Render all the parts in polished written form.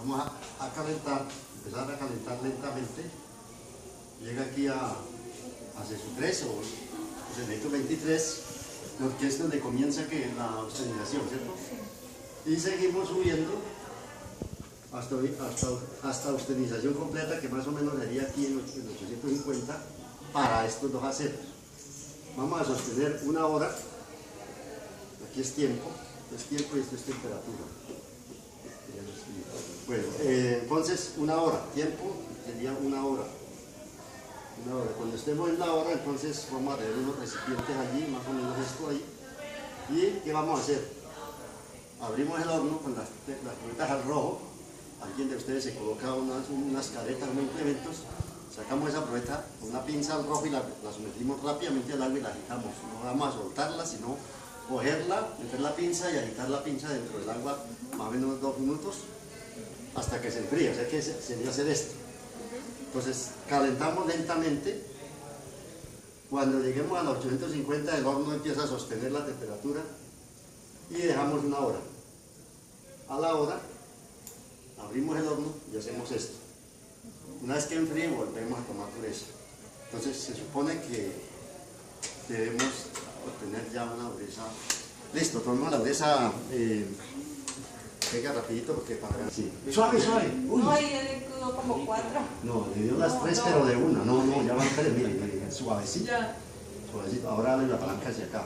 Vamos a calentar, empezar a calentar lentamente. Llega aquí a 63 o 23, porque es donde comienza la oxidanización, ¿cierto? Y seguimos subiendo hasta oxidanización completa, que más o menos sería aquí en 850 para estos dos aceros. Vamos a sostener una hora. Aquí es tiempo y esto es temperatura. Bueno, entonces una hora, tiempo sería una hora. Cuando estemos en la hora, entonces vamos a tener unos recipientes allí, más o menos esto ahí. ¿Y qué vamos a hacer? Abrimos el horno con las ruedas al rojo. Alguien de ustedes se coloca unas caretas, unos implementos. Sacamos esa prueba con una pinza al rojo y la sometimos rápidamente al agua y la agitamos. No vamos a soltarla, sino cogerla, meter la pinza y agitar la pinza dentro del agua más o menos 2 minutos hasta que se enfríe. O sea que sería hacer esto. Entonces calentamos lentamente. Cuando lleguemos a los 850 el horno empieza a sostener la temperatura y dejamos una hora. A la hora abrimos el horno y hacemos esto. Una vez que enfríe volvemos a tomar dureza. Entonces se supone que debemos obtener ya una dureza. Listo, tomamos la dureza. Pega rapidito porque para ver. Sí. Suave. Uy. No, y él quedó como 4. No, le dio las 3 pero de una. No, ya van 3, mire, suavecito. Ya. Suavecito. Ahora abre la palanca hacia acá.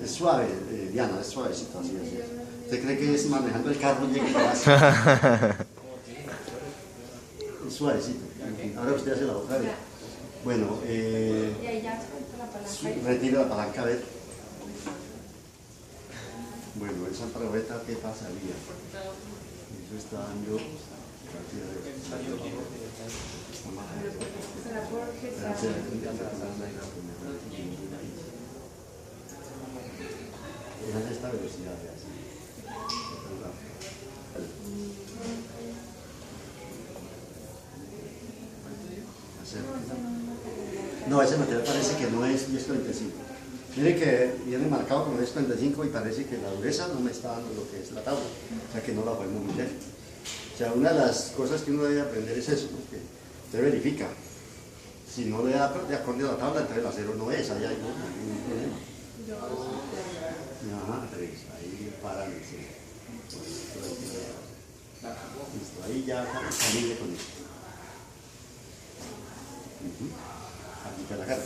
Es suave, Diana, es suavecito, así. ¿Usted cree que es manejando el carro llega para atrás? Es suavecito. Ahora usted hace la otra vez. Bueno, Y ahí ya suelta la palanca. retira la palanca, a ver. Bueno, esa probeta, ¿qué pasaría? Eso está dando... ¿Será porque está? Es esta velocidad, no, ese material parece que no es 1045. Mire que viene marcado como 1045 y parece que la dureza no me está dando lo que es la tabla, o sea que no la podemos meter. O sea, una de las cosas que uno debe aprender es eso, ¿no? Que usted verifica. Si no le da de acorde a la tabla, entonces el acero no es, ahí hay un problema. Ajá, ahí paran el cero. Listo, ahí ya salible con esto. Aplica la carga.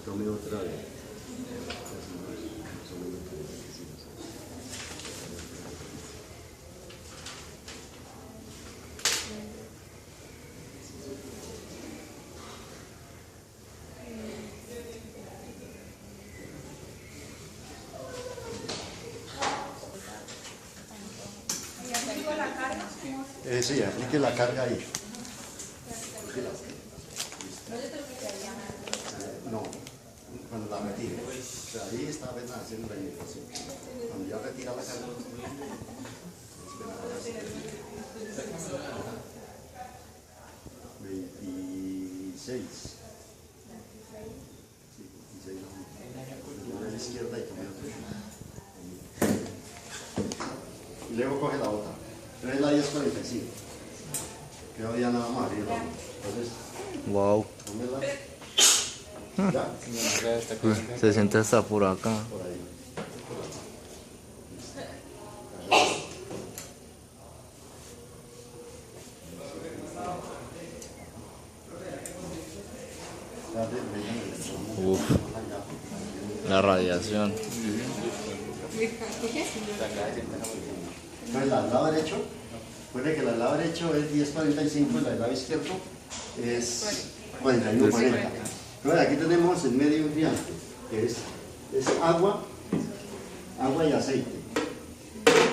Tome otra vez. Sí, aplique la carga ahí. No, cuando la retire. O sea, ahí está apenas haciendo la inyección. Cuando ya retira la carga. 26. Sí, 26. A la izquierda y tomé otro. Y luego coge la otra. Pero es la 1045. Quedó ya nada más arriba. Entonces, Wow. ¿ya? Se siente hasta por acá. Por ahí. Uf, la radiación. Entonces, el lado derecho, recuerde que el lado derecho es 1045 y el lado izquierdo es 4140. Entonces, aquí tenemos en medio un triángulo, que es agua y aceite.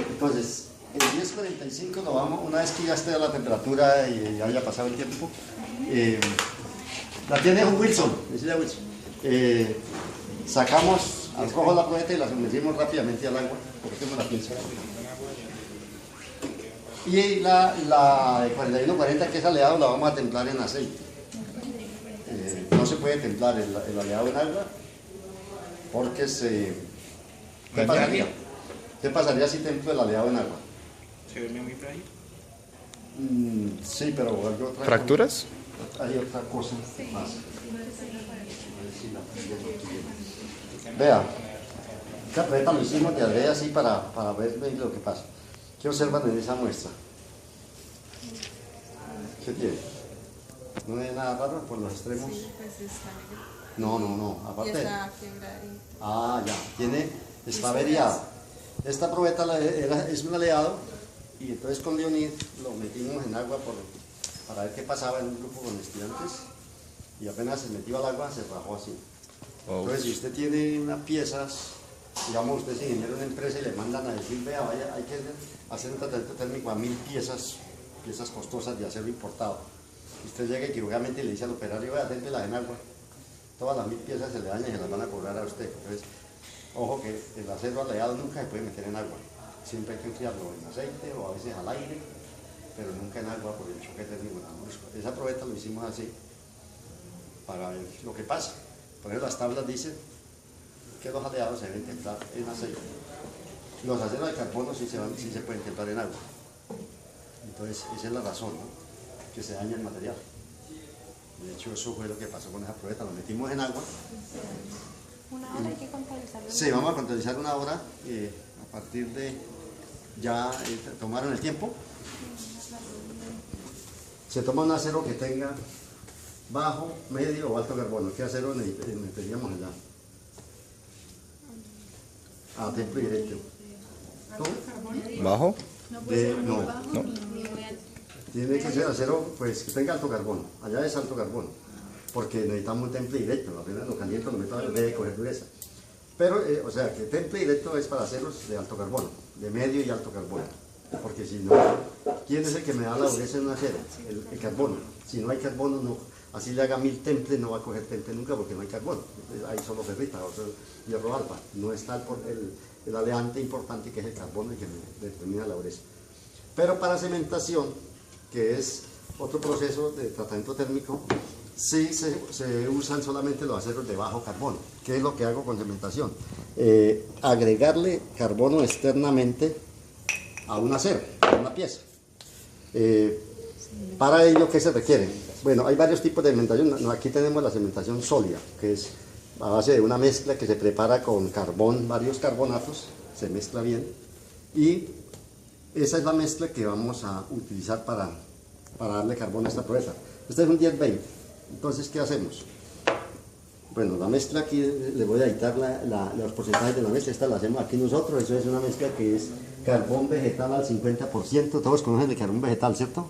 Entonces, el 1045 lo vamos, una vez que ya esté a la temperatura y haya pasado el tiempo, la tiene un Wilson, decirle a Wilson. Sacamos Cojo la pruebeta y la sumergimos rápidamente al agua, porque tengo la pinza. Y la de 4140, que es aleado, la vamos a templar en aceite. No se puede templar el aleado en agua, porque ¿qué pasaría? ¿Qué pasaría si templo el aleado en agua? ¿Se duerme muy frágil? Sí, pero hay otra ¿Fracturas? Hay otra cosa más. Vea, esta prueba lo hicimos de adrede así para ver lo que pasa. ¿Qué observan en esa muestra? ¿Qué tiene? ¿No hay nada raro por los extremos? Sí, pues está. No, Y aparte. está quebradito. Ah, ya, está averiado. Esta probeta es un aleado y entonces con Leonid lo metimos en agua para ver qué pasaba en un grupo con estudiantes y apenas se metió al agua se rajó así. Entonces si usted tiene unas piezas, digamos usted es ingeniero de una empresa y le mandan a decir, vea, vaya, hay que hacer un tratamiento térmico a 1000 piezas costosas de acero importado. Usted llega equivocadamente y le dice al operario, vea, témpelas en agua. Todas las 1000 piezas se le dañan y se las van a cobrar a usted. Entonces, ojo que el acero aleado nunca se puede meter en agua. Siempre hay que enfriarlo en aceite o a veces al aire, pero nunca en agua por el choque térmico tan brusco. Esa probeta lo hicimos así, para ver lo que pasa. Por ejemplo, las tablas dicen que los aleados se deben templar en aceite. Los aceros de carbono sí se pueden templar en agua. Entonces, esa es la razón, ¿no? Que se daña el material. De hecho, eso fue lo que pasó con esa probeta. Lo metimos en agua. Una hora hay que contabilizarlo. Sí, vamos a contabilizar una hora a partir de ya tomaron el tiempo. Se toma un acero que tenga bajo, medio o alto carbono. ¿Qué acero meteríamos allá? A temple directo. ¿Cómo? ¿Bajo? No puede ser No. muy bajo ni muy alto. Tiene que ser acero pues, que tenga alto carbono. Allá es alto carbono. Porque necesitamos un temple directo. Apenas lo caliento, lo meto a debe coger dureza. Pero, o sea, que temple directo es para aceros de alto carbono, de medio y alto carbono. Porque si no, ¿quién es el que me da la dureza en un acero? El carbono. Si no hay carbono, no. Así le haga 1000 temples, no va a coger temple nunca porque no hay carbono. Hay solo ferrita o solo hierro alfa. No está el aleante importante que es el carbono y que me determina la dureza. Pero para cementación, que es otro proceso de tratamiento térmico, sí se usan solamente los aceros de bajo carbono. ¿Qué es lo que hago con cementación? Agregarle carbono externamente a un acero, a una pieza. Para ello, ¿qué se requiere? Bueno, hay varios tipos de cementación. Aquí tenemos la cementación sólida, que es a base de una mezcla que se prepara con carbón, varios carbonatos, se mezcla bien, y esa es la mezcla que vamos a utilizar para darle carbono a esta probeta. Este es un 10-20. Entonces, ¿qué hacemos? Bueno, la mezcla aquí, le voy a editar los porcentajes de la mezcla. Esta la hacemos aquí nosotros. Eso es una mezcla que es carbón vegetal al 50%. Todos conocen el carbón vegetal, ¿cierto?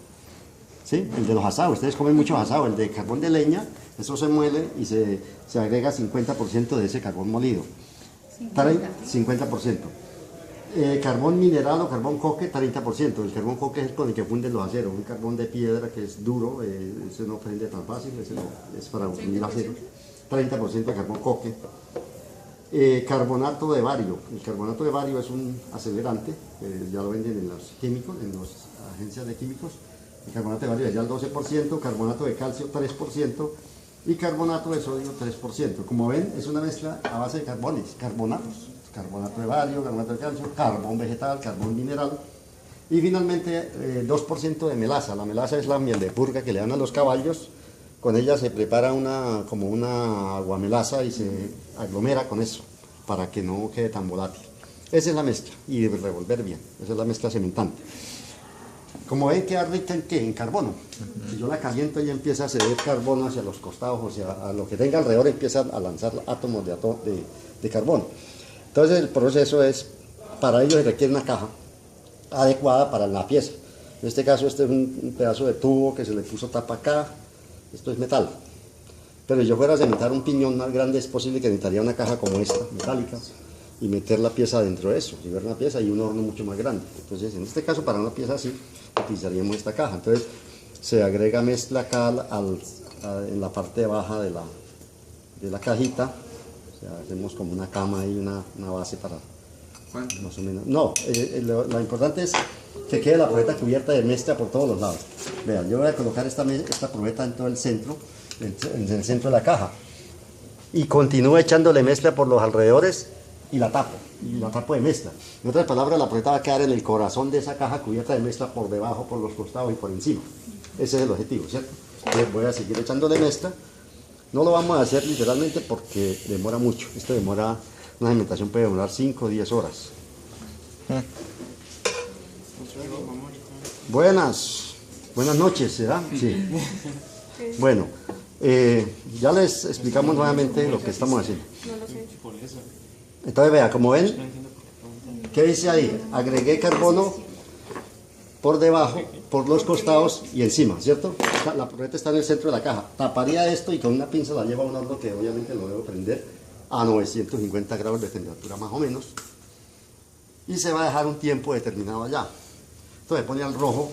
¿Sí? El de los asados. Ustedes comen mucho asado. El de carbón de leña, eso se muele y se agrega 50% de ese carbón molido. 50%. Carbón mineral o carbón coque, 30%. El carbón coque es con el que funden los aceros. Un carbón de piedra que es duro, ese no prende tan fácil, ese es para fundir acero. 30% de carbón coque. Carbonato de bario. El carbonato de bario es un acelerante, ya lo venden en los químicos, en las agencias de químicos. El carbonato de bario es ya el 12%, carbonato de calcio 3% y carbonato de sodio 3%. Como ven, es una mezcla a base de carbonatos. Carbonato de bario, carbonato de calcio, carbón vegetal, carbón mineral y finalmente 2% de melaza. La melaza es la miel de purga que le dan a los caballos. Con ella se prepara como una aguamelaza y se aglomera con eso para que no quede tan volátil. Esa es la mezcla y revolver bien. Esa es la mezcla cementante. Como ven, queda rica en ¿qué? En carbono. Si yo la caliento, ella empieza a ceder carbono hacia los costados, o sea, a lo que tenga alrededor empieza a lanzar átomos de carbono. Entonces el proceso es, para ello se requiere una caja adecuada para la pieza. En este caso este es un pedazo de tubo que se le puso tapa acá, esto es metal. Pero si yo fuera a cementar un piñón más grande es posible que necesitaría una caja como esta, metálica, y meter la pieza dentro de eso, si hubiera una pieza y un horno mucho más grande. Entonces en este caso para una pieza así utilizaríamos esta caja. Entonces se agrega mezcla acá en la parte baja de la cajita. O sea, hacemos como una cama y una base para ¿Cuánto? más o menos. No, lo importante es que quede la probeta cubierta de mezcla por todos los lados. Vean, yo voy a colocar esta probeta en todo el centro, en el centro de la caja. Y continúo echándole mezcla por los alrededores y la tapo de mezcla. En otras palabras, la probeta va a quedar en el corazón de esa caja cubierta de mezcla por debajo, por los costados y por encima. Ese es el objetivo, ¿cierto? Entonces voy a seguir echándole mezcla. No lo vamos a hacer literalmente porque demora mucho. Esto demora, una cementación puede demorar 5 o 10 horas. Buenas noches, ¿será? Sí. Bueno, ya les explicamos nuevamente lo que estamos haciendo. Entonces vea, como ven, ¿qué dice ahí? Agregué carbono por debajo, por los costados y encima, ¿cierto? La probeta está en el centro de la caja. Taparía esto y con una pinza la llevo a un horno que obviamente lo debo prender a 950 grados de temperatura más o menos. Y se va a dejar un tiempo determinado allá. Entonces pone al rojo,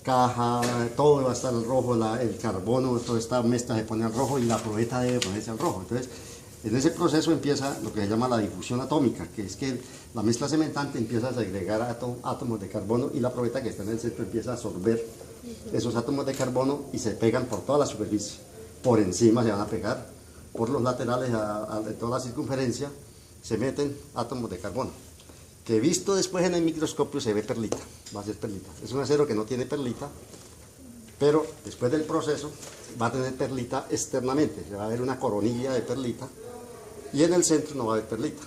caja, todo va a estar al rojo, el carbono, toda esta mezcla se pone al rojo y la probeta debe ponerse al rojo. Entonces, en ese proceso empieza lo que se llama la difusión atómica, que es que la mezcla cementante empieza a segregar átomos de carbono y la probeta que está en el centro empieza a absorber esos átomos de carbono y se pegan por toda la superficie. Por encima se van a pegar, por los laterales de toda la circunferencia se meten átomos de carbono, que visto después en el microscopio se ve perlita, va a ser perlita. Es un acero que no tiene perlita, pero después del proceso va a tener perlita externamente, se va a ver una coronilla de perlita y en el centro no va a haber perlita.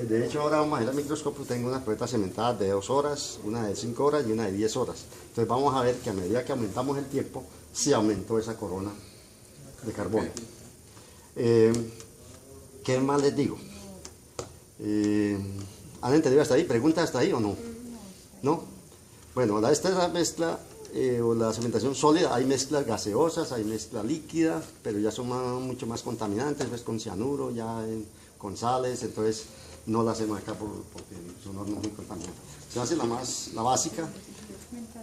De hecho, ahora vamos a ver al microscopio, tengo unas probetas cementadas de 2 horas, una de 5 horas y una de 10 horas. Entonces vamos a ver que a medida que aumentamos el tiempo, se aumentó esa corona de carbono. ¿Qué más les digo? ¿Han entendido hasta ahí? ¿Preguntas hasta ahí o no? ¿No? Bueno, esta es la mezcla o la cementación sólida. Hay mezclas gaseosas, hay mezcla líquida, pero ya son mucho más contaminantes, pues con cianuro, con sales, entonces no la hacemos acá porque son hornos muy contaminantes. Se hace la básica,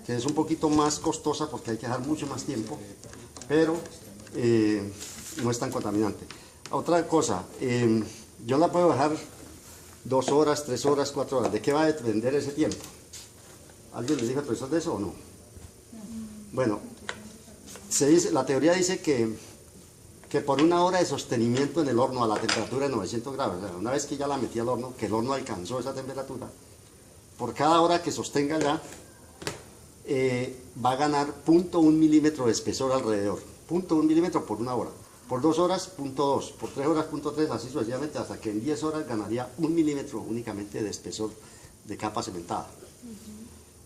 que es un poquito más costosa porque hay que dejar mucho más tiempo, pero no es tan contaminante. Otra cosa, yo la puedo dejar 2 horas, 3 horas, 4 horas. ¿De qué va a depender ese tiempo? ¿Alguien le dijo al profesor de eso o no? Bueno, la teoría dice que por 1 hora de sostenimiento en el horno a la temperatura de 900 grados, o sea, una vez que ya la metí al horno, que el horno alcanzó esa temperatura, por cada hora que sostenga ya, va a ganar 0.1 milímetro de espesor alrededor. 0.1 milímetro por 1 hora. Por 2 horas, 0.2. Por 3 horas, 0.3, así sucesivamente, hasta que en 10 horas ganaría 1 milímetro únicamente de espesor de capa cementada.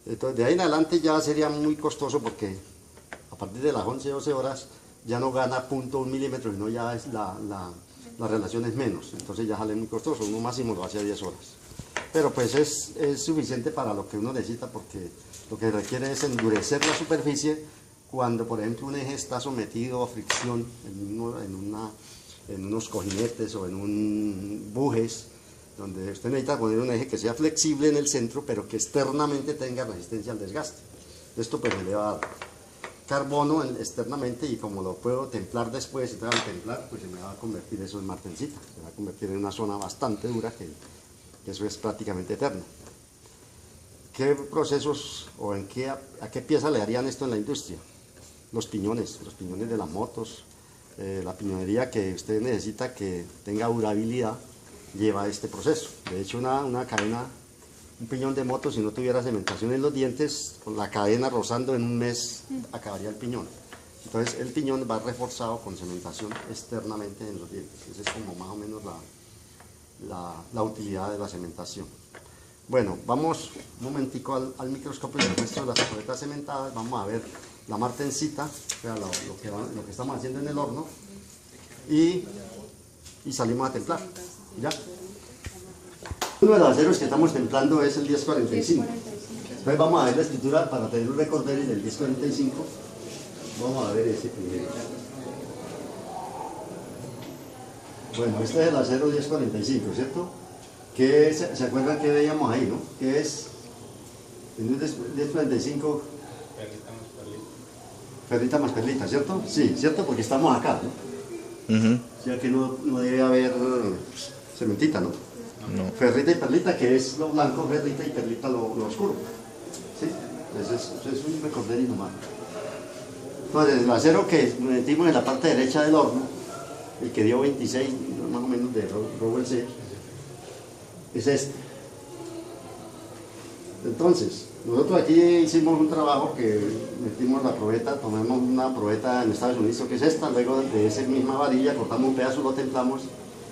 Entonces, de ahí en adelante ya sería muy costoso porque a partir de las 11, 12 horas ya no gana 0.1 milímetro, sino ya es la relación es menos. Entonces ya sale muy costoso. Uno máximo lo hace a 10 horas. Pero pues es suficiente para lo que uno necesita porque lo que requiere es endurecer la superficie cuando, por ejemplo, un eje está sometido a fricción en unos cojinetes o en un bujes, donde usted necesita poner un eje que sea flexible en el centro, pero que externamente tenga resistencia al desgaste. Esto pues me le va a dar carbono externamente y como lo puedo templar después, y al templar, pues se me va a convertir eso en martencita, se va a convertir en una zona bastante dura que eso es prácticamente eterno. ¿Qué procesos o a qué pieza le harían esto en la industria? Los piñones de las motos, la piñonería que usted necesita que tenga durabilidad lleva este proceso. De hecho, una cadena, un piñón de moto, si no tuviera cementación en los dientes, con la cadena rozando en un mes acabaría el piñón. Entonces el piñón va reforzado con cementación externamente en los dientes. Esa es como más o menos la utilidad de la cementación. Bueno, vamos un momentico al microscopio y les muestro las probetas cementadas. Vamos a ver la martencita, o sea, lo que estamos haciendo en el horno, y salimos a templar. ¿Ya? Uno de los aceros que estamos templando es el 1045. Entonces vamos a ver la escritura para tener un recorder del 1045. Vamos a ver ese primero. Bueno, este es el acero 1045, ¿cierto? Que se acuerdan que veíamos ahí, ¿no? Que es en un 1045 ferrita más perlita, ¿cierto? Sí, ¿cierto? Porque estamos acá, ¿no? Ujú. O sea que no debe haber cementita, ¿no? No. Ferrita y perlita, que es lo blanco, ferrita y perlita lo oscuro. ¿Sí? Entonces es un recorderino más. Entonces el acero que metimos en la parte derecha del horno, el que dio 26 más o menos de Robert C, es este. Entonces, nosotros aquí hicimos un trabajo que metimos la probeta, tomamos una probeta en Estados Unidos que es esta, luego de esa misma varilla cortamos un pedazo, lo templamos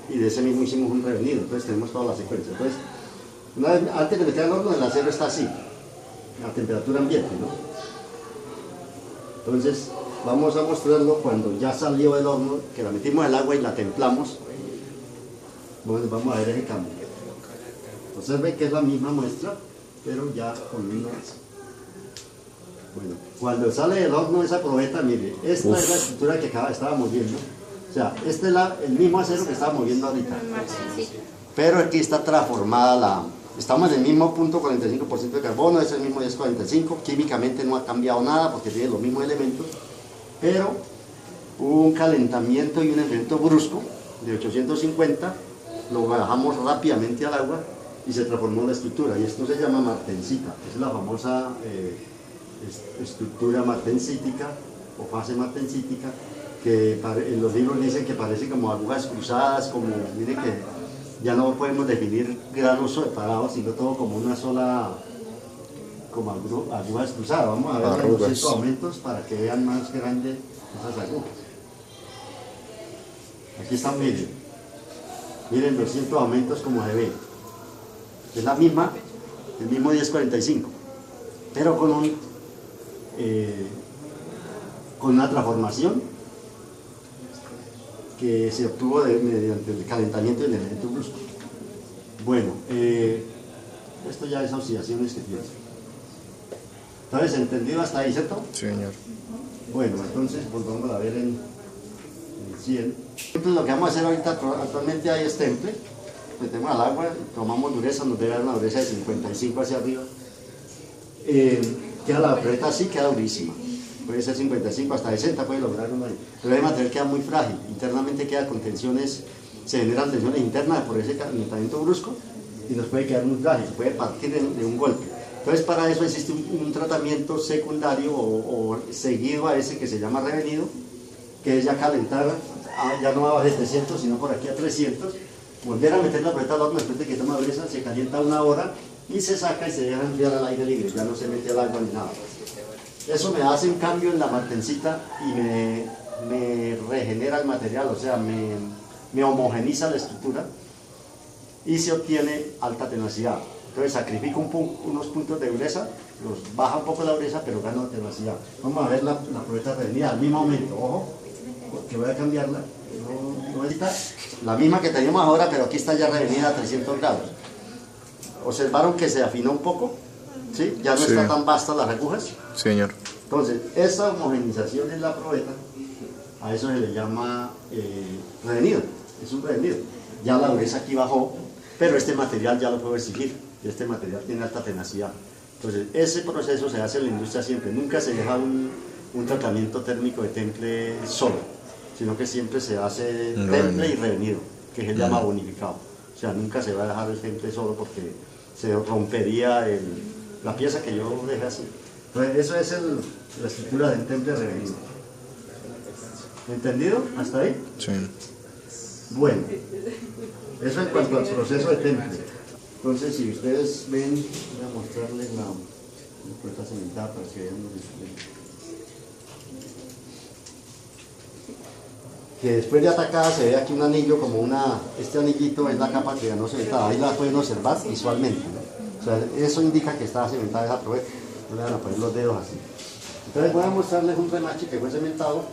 y de ese mismo hicimos un revenido. Entonces tenemos toda la secuencia. Entonces, antes de meter al horno, el acero está así, a temperatura ambiente, ¿no? Entonces, vamos a mostrarlo cuando ya salió del horno, que la metimos al agua y la templamos. Bueno, vamos a ver ese cambio. Observen que es la misma muestra, pero ya con unas... Bueno, cuando sale del horno esa probeta, mire, esta es la estructura que estábamos viendo. O sea, este es el mismo acero que estábamos viendo ahorita. Pero aquí está transformada estamos en el mismo punto 45% de carbono, es el mismo 1045, químicamente no ha cambiado nada porque tiene los mismos elementos, pero hubo un calentamiento y un enfriamiento brusco de 850, lo bajamos rápidamente al agua y se transformó la estructura, y esto se llama martensita, es la famosa estructura martensítica o fase martensítica, que en los libros dicen que parece como agujas cruzadas, como, mire que ya no podemos definir granos separados, sino todo como una sola, como agujas cruzadas. Vamos a ver los 200 aumentos para que vean más grandes esas agujas. Aquí están, miren 200 aumentos como se ve. Es la misma, el mismo 1045, pero con una transformación que se obtuvo mediante el calentamiento del elemento brusco. Bueno, esto ya es oxidaciones que tiene. Entonces, ¿entendido hasta ahí, cierto? Sí, señor. Bueno, entonces volvamos a ver en el 100. Entonces, lo que vamos a hacer ahorita, actualmente hay es temple, metemos al agua, tomamos dureza, nos debe dar una dureza de 55 hacia arriba. Queda la probeta así, queda durísima. Puede ser 55 hasta 60, puede lograr uno ahí. Pero el material queda muy frágil, internamente queda con tensiones, se generan tensiones internas por ese calentamiento brusco y nos puede quedar muy frágil, se puede partir de un golpe. Entonces para eso existe un tratamiento secundario o seguido a ese que se llama revenido, que es ya calentar, ya no a 700 sino por aquí a 300, volver a meter la probeta al horno después de que toma dureza, se calienta una hora y se saca y se deja enfriar al aire libre, ya no se mete al agua ni nada. Eso me hace un cambio en la martensita y me regenera el material, o sea, me homogeniza la estructura y se obtiene alta tenacidad. Entonces sacrifico unos puntos de dureza, los baja un poco la dureza, pero gano tenacidad. Vamos a ver la probeta revenida al mismo momento, ojo, porque voy a cambiarla. La misma que teníamos ahora, pero aquí está ya revenida a 300 grados. ¿Observaron que se afinó un poco? ¿Sí? Ya no está tan vastas las agujas. Sí, señor. Entonces, esa homogenización en la probeta, a eso se le llama revenido, es un revenido. Ya la dureza aquí bajó, pero este material ya lo puedo exigir, este material tiene alta tenacidad. Entonces, ese proceso se hace en la industria siempre, nunca se deja un tratamiento térmico de temple solo, sino que siempre se hace temple y revenido, que se llama bonificado. O sea, nunca se va a dejar el temple solo porque se rompería la pieza que yo dejé así. Entonces, eso es la estructura del temple revenido. ¿Entendido? ¿Hasta ahí? Sí. Bueno, eso en cuanto al proceso de temple. Entonces, si ustedes ven, voy a mostrarles la puerta cementada para que vean los instrumentos. Que después de atacada se ve aquí un anillo como este anillito es la capa que ganó cementada, ahí la pueden observar visualmente, ¿no? O sea, eso indica que está cementada esa probeta, no le van a poner los dedos así. Entonces voy a mostrarles un remache que fue cementado.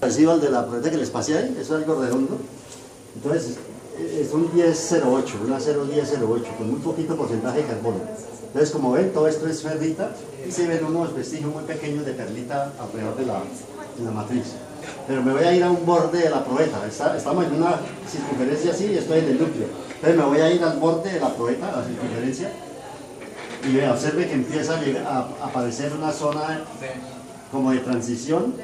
Parecido al de la probeta que les pasé ahí, eso es algo redondo. Entonces, es un 1008, una 01008, con muy poquito porcentaje de carbono. Entonces, como ven, todo esto es ferrita y se ven unos vestigios muy pequeños de perlita alrededor de la matriz. Pero me voy a ir a un borde de la probeta. Estamos en una circunferencia así y estoy en el núcleo. Entonces me voy a ir al borde de la probeta, a la circunferencia, y vea, observe que empieza a aparecer una zona como de transición,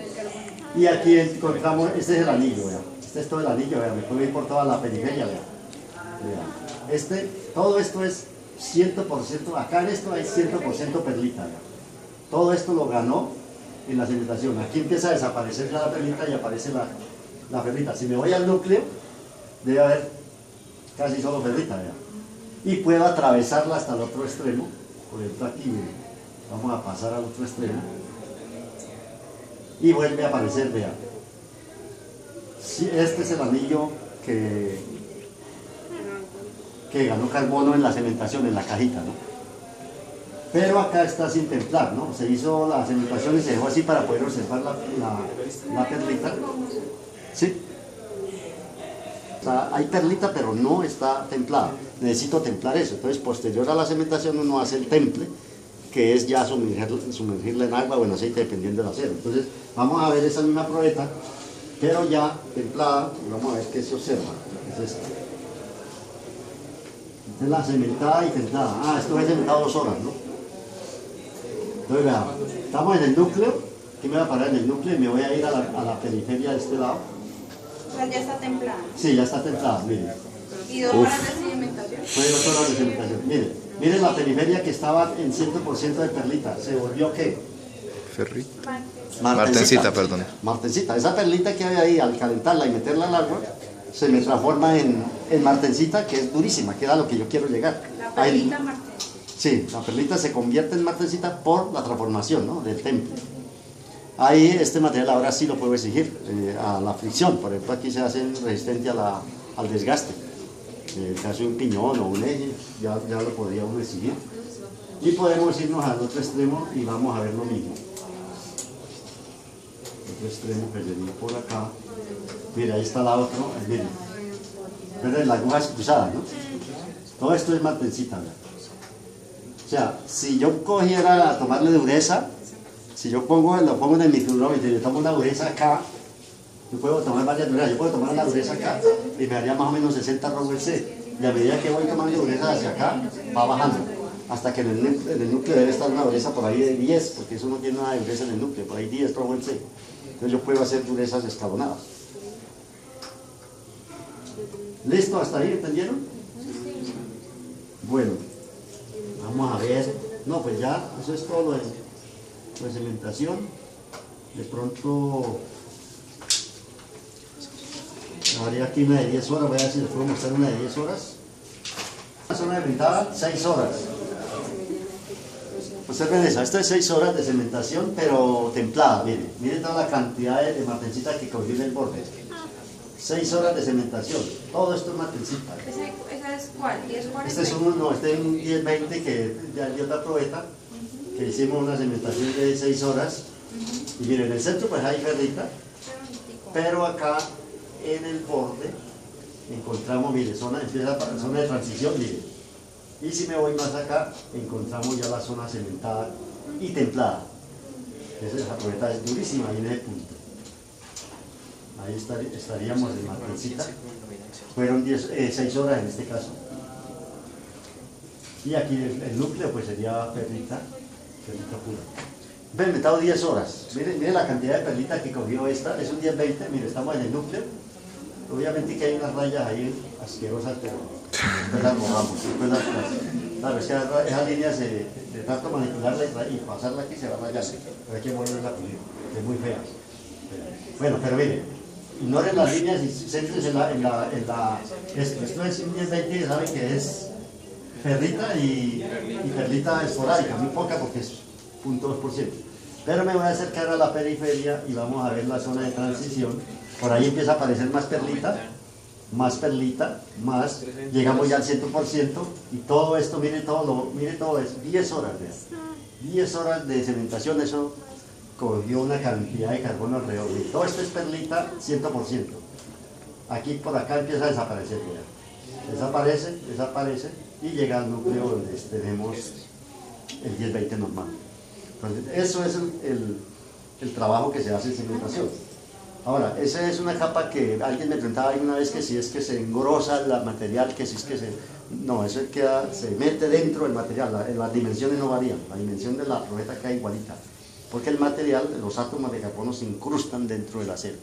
y aquí encontramos, este es el anillo, vea. Este es todo el anillo, vea, me puedo ir por toda la periferia, vea. Todo esto es 100%, acá en esto hay 100% perlita, vea. Todo esto lo ganó en la cementación. Aquí empieza a desaparecer ya la perlita y aparece la perlita. Si me voy al núcleo, debe haber casi solo perlita, vea. Y puedo atravesarla hasta el otro extremo. Por ejemplo aquí, vamos a pasar al otro extremo. Y vuelve a aparecer, vea. Sí, este es el anillo que ganó carbono en la cementación, en la cajita, ¿no? Pero acá está sin templar, ¿no? Se hizo la cementación y se dejó así para poder observar la perlita. ¿Sí? O sea, hay perlita, pero no está templada. Necesito templar eso. Entonces, posterior a la cementación, uno hace el temple, que es ya sumergirla en agua o en aceite, dependiendo del acero. Entonces, vamos a ver esa misma probeta, pero ya templada, y vamos a ver qué se observa. Es esta. Esta es la cementada y templada. Ah, esto es cementado 2 horas, ¿no? Entonces, vean, estamos en el núcleo. Aquí me voy a parar en el núcleo y me voy a ir a la periferia de este lado. O sea, ya está templada. Sí, ya está templada, miren. ¿Y 2 horas de sedimentación? Fue 2 horas de cementación. Miren la periferia que estaba en 100% de perlita. ¿Se volvió qué? Ferri. Martensita, perdón. Martensita. Esa perlita que hay ahí, al calentarla y meterla al agua, se me transforma en martensita, que es durísima, que era lo que yo quiero llegar. La perlita martensita. Sí, la perlita se convierte en martensita por la transformación, ¿no?, del temple. Ahí este material ahora sí lo puedo exigir a la fricción. Por ejemplo, aquí se hace resistente al desgaste. En el caso de un piñón o un eje, ya lo podría uno exigir. Y podemos irnos al otro extremo y vamos a ver lo mismo. Otro extremo que sería por acá. Mira, ahí está la otra. Miren, pero la aguja es cruzada, ¿no? Todo esto es martensita, ¿verdad? O sea, si yo cogiera a tomarle dureza, si yo lo pongo en el micrómetro y le tomo una dureza acá, yo puedo tomar varias durezas, yo puedo tomar una dureza acá y me daría más o menos 60 Rowell C. Y a medida que voy tomando dureza hacia acá, va bajando. Hasta que en el núcleo debe estar una dureza por ahí de 10, porque eso no tiene nada de dureza en el núcleo, por ahí 10 Rowell C. Entonces yo puedo hacer durezas escalonadas. ¿Listo? ¿Hasta ahí? ¿Entendieron? Bueno, vamos a ver. No, pues ya, eso es todo lo de cementación. De pronto habría aquí una de 10 horas, voy a ver si les puedo mostrar una de 10 horas. La zona de pintada, 6 horas. Observen eso, esto es 6 horas de cementación, pero templada, miren toda la cantidad de martensita que cogió en el borde. 6 horas de cementación, todo esto es martensita. ¿Esa es cuál? ¿1040? Este es un 1020 que ya dio otra probeta, que hicimos una cementación de 6 horas. Y miren, en el centro pues hay perlita, pero acá en el borde encontramos, miren, zona de transición, miren. Y si me voy más acá, encontramos ya la zona cementada y templada. Esa probeta es durísima ahí en ese punto. Ahí estaríamos en martensita. Fueron 6 horas en este caso. Y aquí el núcleo pues sería perlita pura. Fermentado 10 horas. Miren la cantidad de perlita que cogió esta. Es un 10-20. Miren, estamos en el núcleo. Obviamente que hay unas rayas ahí asquerosas, pero después las borramos. Claro, es que esas líneas de tanto manipularla y pasarla aquí se va a rayar. Pero hay que volverla a pulir, que es muy fea. Bueno, pero miren, ignoren las líneas y céntrense esto es un 10-20 que saben que es perlita y perlita esporádica, muy poca porque es 0.2%. Pero me voy a acercar a la periferia y vamos a ver la zona de transición. Por ahí empieza a aparecer más perlita, más, llegamos ya al 100% y todo esto, mire todo es 10 horas, vean. 10 horas de cementación, eso cogió una cantidad de carbono alrededor. Y todo esto es perlita 100%. Aquí por acá empieza a desaparecer, vean. Desaparece y llega al núcleo donde tenemos el 10-20 normal. Entonces, eso es el trabajo que se hace en cementación. Ahora, esa es una capa que alguien me preguntaba alguna vez que si es que se engrosa el material, que si es que se... No, eso queda, se mete dentro del material, las dimensiones no varían, la dimensión de la probeta queda igualita, porque el material, los átomos de carbono se incrustan dentro del acero.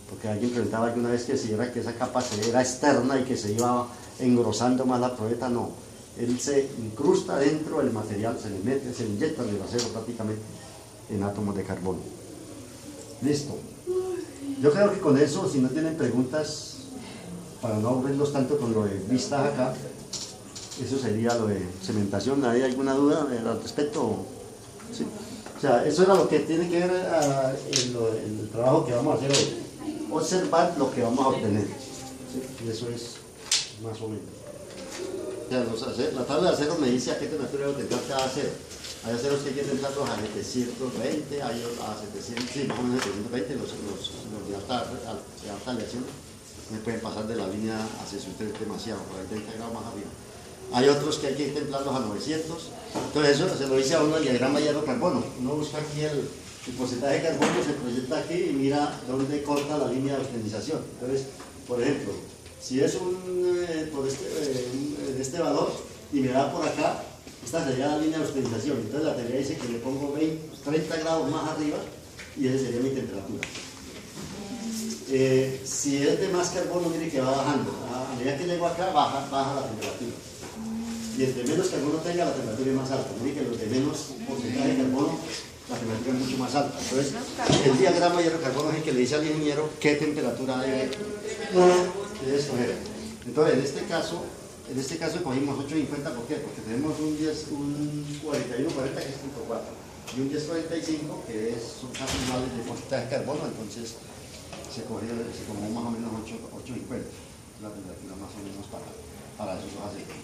Porque alguien preguntaba alguna vez que si era que esa capa era externa y que se iba engrosando más la probeta, no. Él se incrusta dentro del material, se le mete, se le inyecta en el acero prácticamente en átomos de carbono. Listo. Yo creo que con eso, si no tienen preguntas, para no aburrirlos tanto con lo de vistas acá, eso sería lo de cementación. ¿Hay alguna duda al respecto? ¿Sí? O sea, eso era lo que tiene que ver en el trabajo que vamos a hacer hoy. Observar lo que vamos a obtener. ¿Sí? Y eso es más o menos. O sea, la tabla de acero me dice a qué temperatura debo entrar cada acero. Hay aceros que quieren entrarlos a 720, hay a 700, sí, más o menos 720, los de alta aleación me pueden pasar de la línea a 630 demasiado, por ahí 30 grados más arriba. Hay otros que hay que templarlos a 900, entonces eso se lo dice a uno el diagrama hierro-carbono. Uno busca aquí el porcentaje de carbono, se proyecta aquí y mira dónde corta la línea de optimización. Entonces, por ejemplo, si es este valor y me da por acá, esta sería la línea de optimización. Entonces la teoría dice que le pongo 30 grados más arriba y esa sería mi temperatura. Si es de más carbono, mire que va bajando. A medida que llego acá, baja la temperatura. Y entre menos carbono tenga, la temperatura es más alta. Mire que los de menos porcentaje de carbono, la temperatura es mucho más alta. Entonces, el diagrama hierro-carbono es el que le dice al ingeniero qué temperatura debe escoger. Entonces, en este caso cogimos 850, ¿por qué? Porque tenemos un 4140 que es 5,4 y un 1045 que son casi iguales de porcentaje de carbono, entonces se cogió más o menos 850, la temperatura más o menos para esos dos aceites.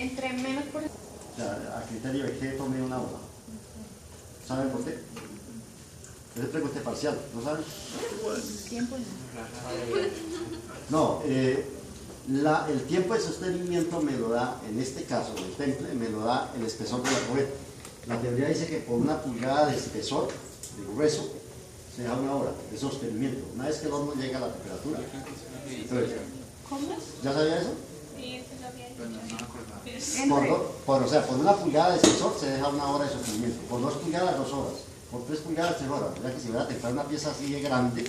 Entre menos por... O sea, a criterio de que tome una hora. ¿Saben por qué? Es pregunta parcial, ¿no saben? Tiempo. No, el tiempo de sostenimiento me lo da, en este caso, el temple, me lo da el espesor de la probeta. La teoría dice que por 1 pulgada de espesor, de grueso, se da 1 hora de sostenimiento. Una vez que el horno llega a la temperatura. Entonces, ¿Cómo? ¿ya sabía eso? Sí, eso lo había Pero no dicho. me acordaba. O sea, por 1 pulgada de espesor se deja 1 hora de sostenimiento. Por 2 pulgadas, 2 horas. Por 3 pulgadas, 3 horas. O sea que si voy a templar una pieza así de grande,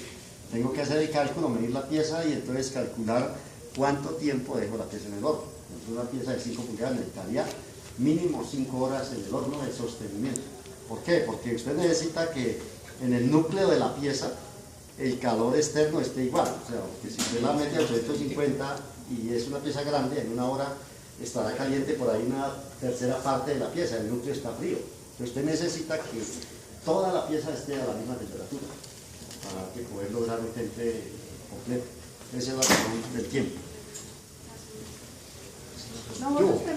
tengo que hacer el cálculo, medir la pieza y entonces calcular cuánto tiempo dejo la pieza en el horno. Entonces una pieza de 5 pulgadas necesitaría mínimo 5 horas en el horno de sostenimiento. ¿Por qué? Porque usted necesita que en el núcleo de la pieza el calor externo esté igual. O sea, que si usted la mete a 850 y es una pieza grande, en 1 hora estará caliente por ahí una tercera parte de la pieza, el núcleo está frío. Entonces usted necesita que toda la pieza esté a la misma temperatura para que poder lograr un temple completo. Esa es la razón del tiempo. No, vos usted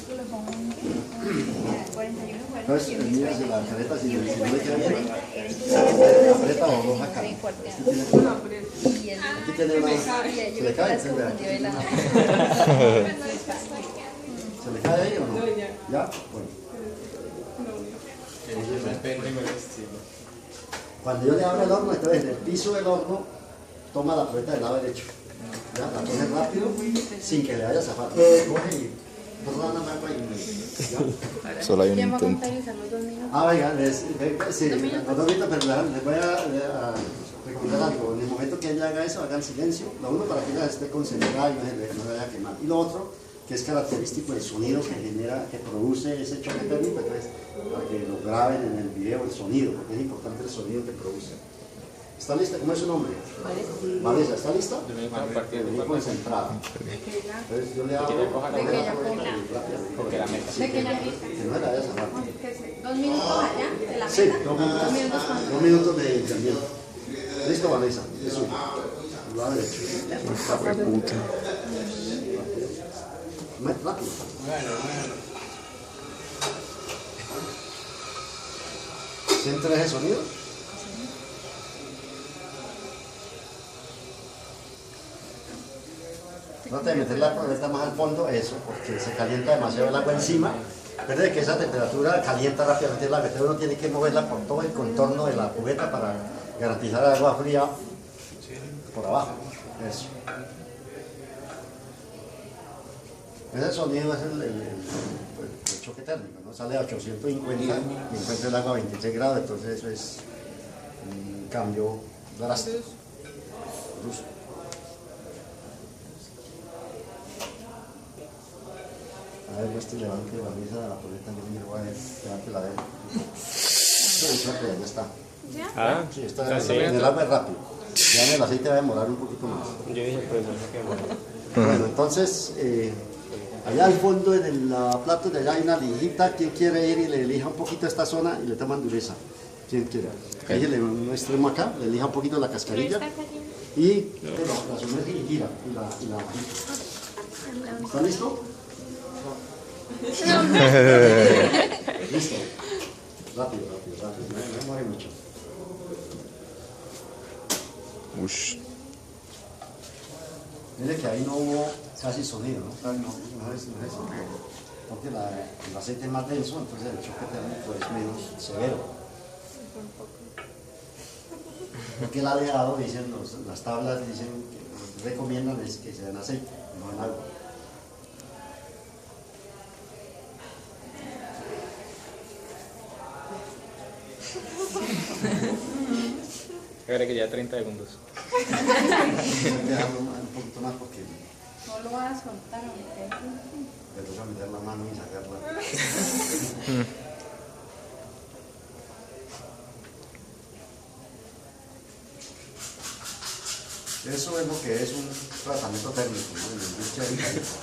que le pongo un 41, Entonces, el mío es de la careta, si no le queda bien, la careta o dos acá. Aquí tiene una, ¿se le cae? ¿Se le cae ahí o no? ¿Ya? Bueno. Cuando yo le abro el horno, entonces del piso del horno, toma la probeta del lado derecho. ¿Ya? La pone rápido, sin que le vaya a zafar. Coge y borra la mano y... Solo hay un ¿Quién va a intento. contabilizar los 2 minutos? Venga, sí, los 2 minutos, pero les voy a recomendar algo. En el momento que ella haga eso, hagan silencio. Lo uno, para que ella esté concentrada y no se vaya a quemar. Y lo otro, que es característico del sonido que genera, que produce ese choque térmico, entonces, para que lo graben en el video el sonido, porque es importante el sonido que produce. ¿Está lista? ¿Cómo es su nombre? Vanessa, ¿está lista? Muy concentrada. Entonces yo le hago... Porque la meta. Pequeña Que no me la vayas a cerrar. 2 minutos allá de la Sí, meta. 2 minutos. 2 minutos de entrenamiento. Listo, Vanessa. Eso. Al lado derecho. Más rápido. ¿Sienten ese sonido? Trata de meter la probeta más al fondo, eso, porque se calienta demasiado el agua encima Recuerde que esa temperatura calienta rápidamente la agua, uno tiene que moverla por todo el contorno de la cubeta para garantizar agua fría por abajo. Eso. Ese sonido es el choque térmico, ¿no? Sale a 850 y encuentra el agua a 26 grados, entonces eso es un cambio drástico. Brusco. A ver, levante la mesa de la poleta, yo miro, a ver, levante la de él. Sí, ya está. ¿Ya? Ah, Sí, está ¿está en bien? el agua es rápido. Ya en el aceite va a demorar un poquito más. Yo dije, pues, no sé qué bueno. Bueno, entonces, allá al fondo en el plato de allá hay una lijita. ¿Quién quiere ir y le elija un poquito esta zona y le toman dureza? ¿Quién quiere? Déjele un extremo acá, le elija un poquito la cascarilla y la sumerge y gira y la bajita. ¿Está listo? Listo. Rápido, no demore mucho. Ush. Mire que ahí no hubo casi sonido, ¿no? No es sonido. Porque el aceite es más denso, entonces el choque térmico es menos severo. Porque el aleado, dicen las tablas dicen que recomiendan es que sea en aceite, no en agua. Espera que ya 30 segundos. Dejando un poquito más porque No lo vas a soltar, ¿ok? le voy a meter la mano y sacarla. Eso es lo que es un tratamiento térmico, ¿no? En la industria del califa.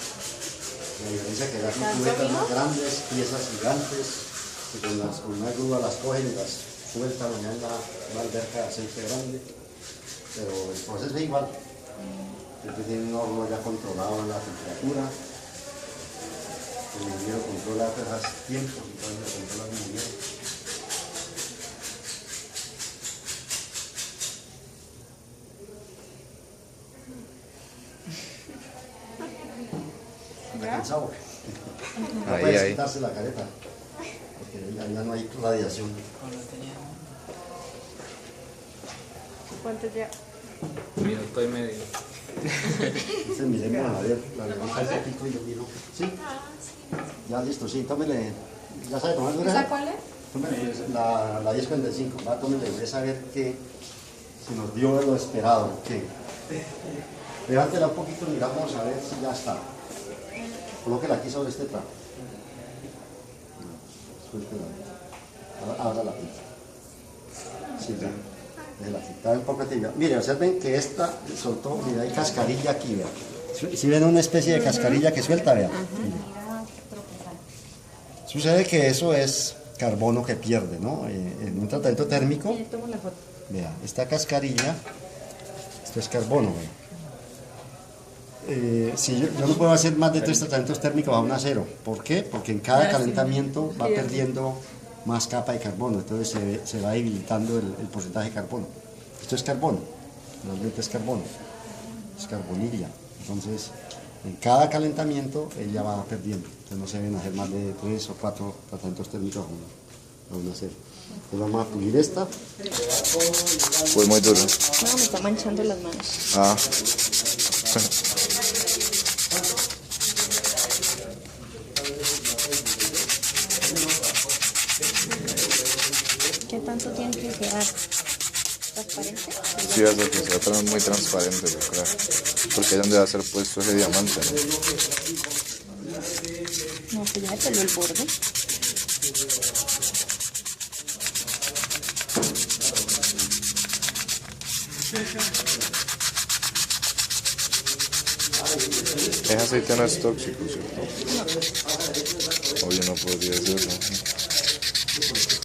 La diferencia que las cubetas más grandes, piezas gigantes, que con una grúa las cogen y las sueltan allá en una alberca de aceite grande, pero el proceso es igual. Siempre tiene un horno ya controlado en la temperatura, el ingeniero controla esos tiempos y todo eso controla muy bien. ¿Está cansado? No Ahí, puedes ahí. quitarse la careta, porque ya no hay radiación. ¿Cuánto ya? Minuto y medio. Entonces miremos a ver, la levanta un poquito y yo miro. ¿Sí? Ya listo, sí, tómele. ¿Ya sabe tomar dureza? ¿Esa cuál es? Tómele la 1055, va, tómele dureza a ver que si nos dio lo esperado. ¿Qué? Levántela un poquito, miramos a ver si ya está. Colóquela aquí sobre este trapo. Suéltela. Abra la pinza. Sí, ya. Déjela aquí. Está un poco tibia. Mire, observen que esta soltó, mira, hay cascarilla aquí, vean. Si ven una especie de cascarilla que suelta, vean. Sucede que eso es carbono que pierde, ¿no? En un tratamiento térmico, Tomo la foto. vea, esta cascarilla, esto es carbono, vea. Si yo no puedo hacer más de 3 tratamientos térmicos aún a cero. ¿Por qué? Porque en cada calentamiento va perdiendo más capa de carbono, entonces se va debilitando el porcentaje de carbono. Esto es carbono, realmente es carbono, es carbonilla. Entonces, en cada calentamiento ella va perdiendo. Entonces no se deben hacer más de 3 o 4 tratamientos térmicos aún a cero. Entonces vamos a pulir esta. Fue muy duro. No, me está manchando las manos. Ah. ¿Qué tanto tiene que quedar? ¿Transparente? Sí, eso que sea muy transparente, yo creo. Porque es donde va a ser puesto ese diamante, ¿no? No, pues ya se peló el borde. Ese aceite no es tóxico, ¿cierto? Obvio no podría serlo.